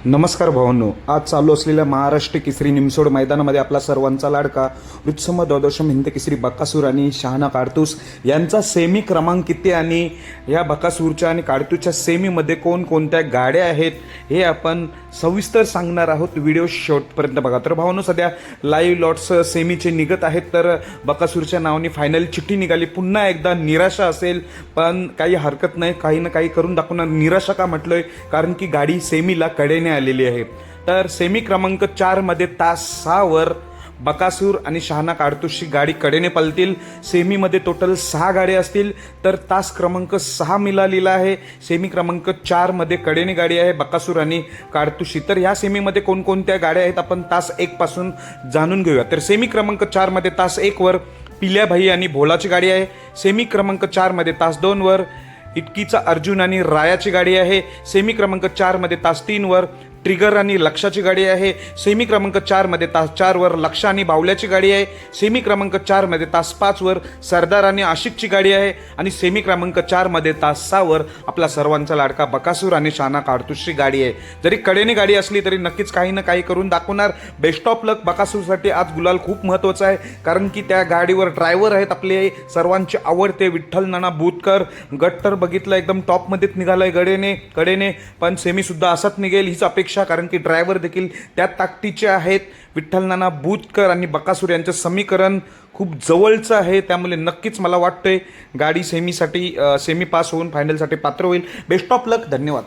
नमस्कार भावांनो, आज चालू असलेल्या महाराष्ट्र केसरी निमसोड मैदानामध्ये आपला सर्वांचा लाडका वृत्सम द्वादशम हिंद केसरी बकासूर आणि शहाणा काडतूस यांचा सेमी क्रमांक किती आणि या बकासूरच्या आणि काडतूसच्या सेमीमध्ये कोणकोणत्या गाड्या आहेत हे आपण सविस्तर सांगणार आहोत. व्हिडिओ शेवटपर्यंत बघा. तर भावांनो, सध्या लाईव्ह लॉट्स सेमीचे निघत आहेत. तर बकासूरच्या नावाने फायनल चिठ्ठी निघाली. पुन्हा एकदा निराशा असेल, पण काही हरकत नाही, काही ना काही करून दाखवणार. निराशा का म्हटलोय? कारण की गाडी सेमीला कडेने आलेली आहे. तर सेमी क्रमांक 4 मध्ये तास 6 वर बकासूर आणि शहाणा काडतूसची गाडी कडेने पळतील. सेमीमध्ये टोटल 6 गाड्या असतील. तर तास क्रमांक 6 मिळालेला आहे. सेमी क्रमांक 4 मध्ये कडेने गाडी आहे बकासूर आणि काडतूसची. तर ह्या सेमीमध्ये कोणकोणत्या गाड्या आहेत आपण तास 1 पासून जाणून घेऊया. तर सेमी क्रमांक 4 मध्ये तास 1 वर पिल्याभाई आणि भोलाची गाडी आहे. सेमी क्रमांक 4 मध्ये तास 2 वर इटकीचा अर्जुन आणि रायाची गाडी आहे. सेमी क्रमांक 4 मध्ये तास 3 वर ट्रिगर आणि लक्षाची गाडी आहे. सेमी क्रमांक 4 मध्ये तास 4 वर लक्षा आणि बावल्याची गाडी आहे. सेमी क्रमांक 4 मध्ये तास 5 वर सरदार आणि आशिकची गाडी आहे. आणि सेमी क्रमांक 4 मध्ये तास 6 वर आपला सर्वांचा लाडका बकासूर आणि शहाणा काडतूसची गाडी आहे. जरी कडेने गाडी असली तरी नक्कीच काही ना काही करून दाखवणार. बेस्ट ऑफ लक. बकासूरसाठी आज गुलाल खूप महत्त्वाचा आहे, कारण की त्या गाडीवर ड्रायव्हर आहेत आपले सर्वांचे आवडते विठ्ठल नाना बुतकर. गट तर बघितलं एकदम टॉपमध्येच निघालाय कडेने, पण सेमी सुद्धा असाच निघेल हीच अपेक्षा, कारण की ड्रायव्हर देखील त्या ताकदीचे आहेत. विठ्ठल नाना बुतकर आणि बकासूर यांचं समीकरण खूप जवळचं आहे. त्यामुळे नक्कीच मला वाटतंय गाडी सेमी पास होऊन फायनलसाठी पात्र होईल. बेस्ट ऑफ लक. धन्यवाद.